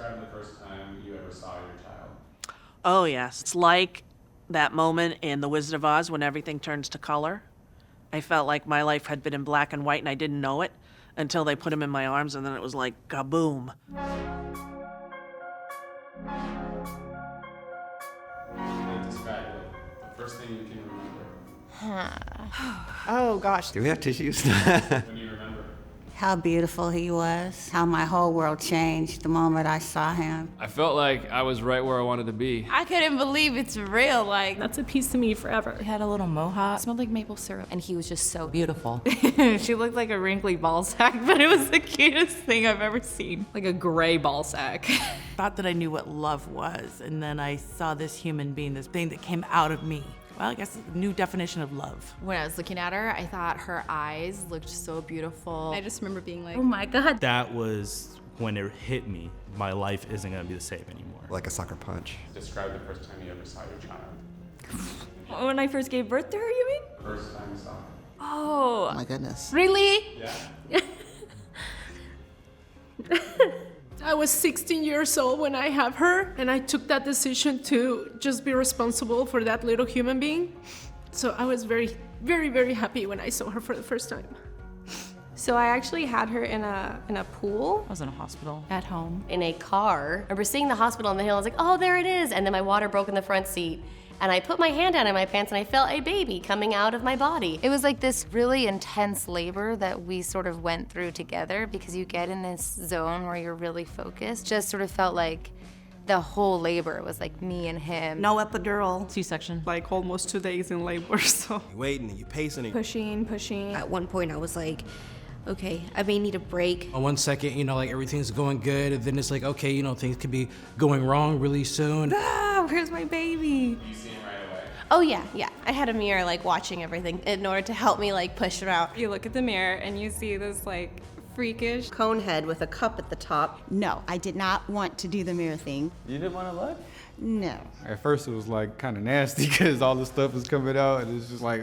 Describe the first time you ever saw your child. Oh, yes. It's like that moment in The Wizard of Oz when everything turns to color. I felt like my life had been in black and white and I didn't know it until they put him in my arms, and then it was like kaboom. Describe the first thing you can remember. Oh gosh. Do we have tissues? When you remember. How beautiful he was, how my whole world changed the moment I saw him. I felt like I was right where I wanted to be. I couldn't believe it's real. Like, That's a piece of me forever. He had a little mohawk, smelled like maple syrup, and he was just so beautiful. she looked like a wrinkly ball sack, but it was the cutest thing I've ever seen. Like a gray ball sack. Thought that I knew what love was, and then I saw this human being, this thing that came out of me. Well, I guess a new definition of love. When I was looking at her, I thought her eyes looked so beautiful. I just remember being like, Oh my God. That was when it hit me. My life isn't gonna be the same anymore. Like a sucker punch. Describe the first time you ever saw your child. When I first gave birth to her, you mean? First time you saw her. Oh. My goodness. Really? Yeah. I was 16 years old when I have her, and I took that decision to just be responsible for that little human being. So I was very, very, very happy when I saw her for the first time. So I actually had her in a pool. I was in a hospital. At home. In a car. I remember seeing the hospital on the hill. I was like, oh, there it is. And then my water broke in the front seat. And I put my hand down in my pants and I felt a baby coming out of my body. It was like this really intense labor that we sort of went through together because you get in this zone where you're really focused. Just sort of felt like the whole labor was like me and him. No epidural. C-section. Like almost 2 days in labor, so. You're waiting and you're pacing. Pushing. At one point I was like, okay, I may need a break. On 1 second, like everything's going good, and then it's like, okay, things could be going wrong really soon. Ah, where's my baby? You see him right away. Oh yeah. I had a mirror like watching everything in order to help me like push her out. You look at the mirror and you see this like freakish Cone head with a cup at the top. No, I did not want to do the mirror thing. You didn't want to look? No. At first it was like kind of nasty because all the stuff was coming out and it's just like,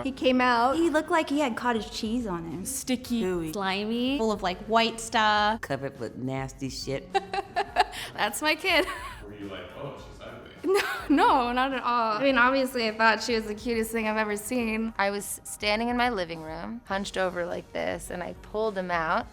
He came out. He looked like he had cottage cheese on him. Sticky. Gooey. Slimy. Full of like white stuff. Covered with nasty shit. That's my kid. Were you like, oh, she's ugly? No, not at all. I mean, obviously I thought she was the cutest thing I've ever seen. I was standing in my living room, hunched over like this, and I pulled him out.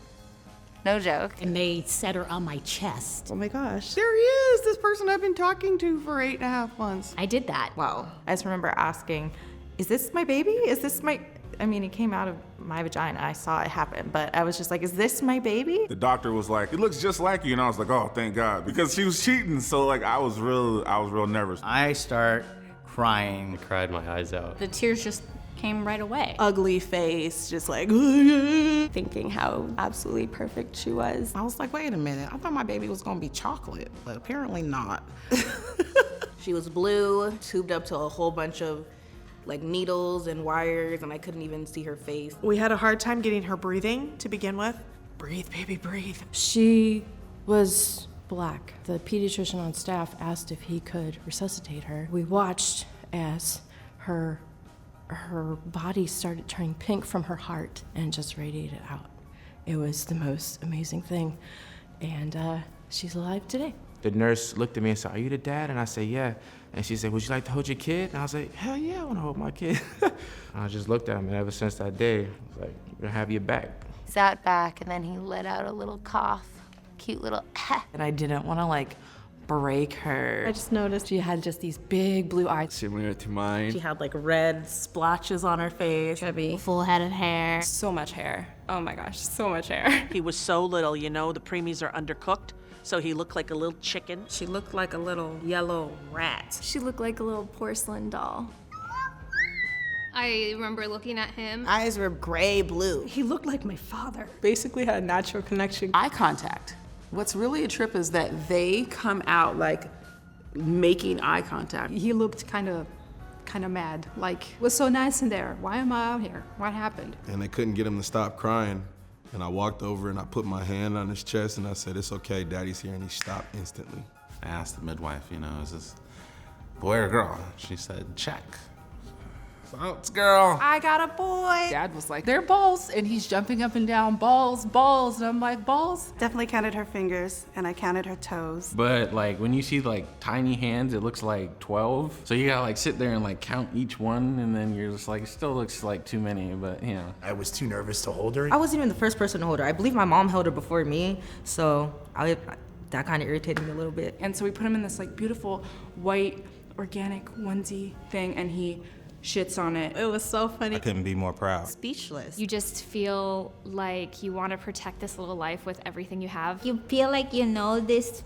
No joke. And they set her on my chest. Oh my gosh. There he is, this person I've been talking to for 8.5 months. I did that. Wow. I just remember asking, is this my baby? Is this my... I mean, it came out of my vagina. I saw it happen, but I was just like, is this my baby? The doctor was like, it looks just like you. And I was like, oh, thank God. Because she was cheating. So like, I was real nervous. I start crying. I cried my eyes out. The tears just came right away. Ugly face, just like, Thinking how absolutely perfect she was. I was like, wait a minute, I thought my baby was gonna be chocolate, but apparently not. She was blue, tubed up to a whole bunch of like needles and wires, and I couldn't even see her face. We had a hard time getting her breathing to begin with. Breathe, baby, breathe. She was black. The pediatrician on staff asked if he could resuscitate her. We watched as her body started turning pink from her heart and just radiated out. It was the most amazing thing. And she's alive today. The nurse looked at me and said, are you the dad? And I said, yeah. And she said, would you like to hold your kid? And I was like, hell yeah, I want to hold my kid. And I just looked at him, and ever since that day, I was like, we're gonna have your back. Sat back, and then he let out a little cough. Cute little And I didn't want to like break her. I just noticed she had just these big blue eyes. Similar to mine. She had like red splotches on her face. Chubby, full head of hair. So much hair. Oh my gosh, so much hair. He was so little, the preemies are undercooked, so he looked like a little chicken. She looked like a little yellow rat. She looked like a little porcelain doll. I remember looking at him. Eyes were gray blue. He looked like my father. Basically had a natural connection. Eye contact. What's really a trip is that they come out like making eye contact. He looked kind of mad, like, it was so nice in there. Why am I out here? What happened? And they couldn't get him to stop crying. And I walked over and I put my hand on his chest and I said, it's okay, Daddy's here. And he stopped instantly. I asked the midwife, is this boy or girl? She said, check. Bounce, girl. I got a boy. Dad was like, they're balls, and he's jumping up and down, balls, balls, and I'm like, balls? Definitely counted her fingers, and I counted her toes. But like when you see like tiny hands, it looks like 12. So you gotta like sit there and like count each one, and then you're just like, it still looks like too many, but you know. I was too nervous to hold her. I wasn't even the first person to hold her. I believe my mom held her before me, so that kind of irritated me a little bit. And so we put him in this like beautiful white organic onesie thing, and he shits on it. It was so funny. I couldn't be more proud. Speechless. You just feel like you want to protect this little life with everything you have. You feel like you know this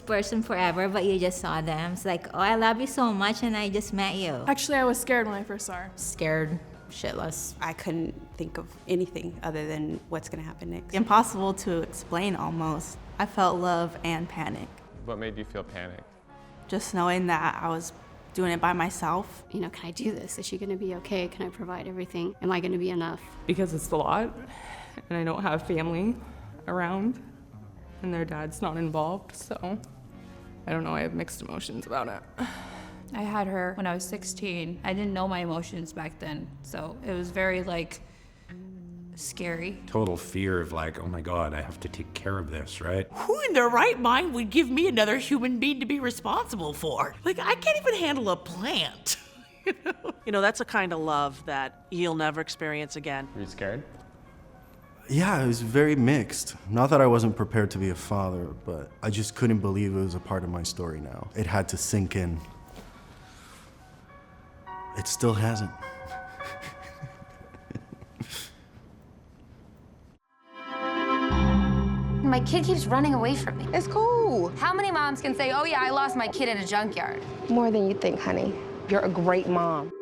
person forever, but you just saw them. It's like, oh, I love you so much, and I just met you. Actually, I was scared when I first saw her. Scared shitless. I couldn't think of anything other than what's gonna happen next. Impossible to explain almost. I felt love and panic. What made you feel panicked? Just knowing that I was doing it by myself. You know, can I do this? Is she gonna be okay? Can I provide everything? Am I gonna be enough? Because it's a lot, and I don't have family around, and their dad's not involved, so I don't know, I have mixed emotions about it. I had her when I was 16. I didn't know my emotions back then, so it was very like scary. Total fear of like, oh my God, I have to take care of this, right? Who in their right mind would give me another human being to be responsible for? Like, I can't even handle a plant. You know, that's a kind of love that you'll never experience again. Were you scared? Yeah, it was very mixed. Not that I wasn't prepared to be a father, but I just couldn't believe it was a part of my story now. It had to sink in. It still hasn't. My kid keeps running away from me. It's cool. How many moms can say, oh yeah, I lost my kid in a junkyard? More than you think, honey. You're a great mom.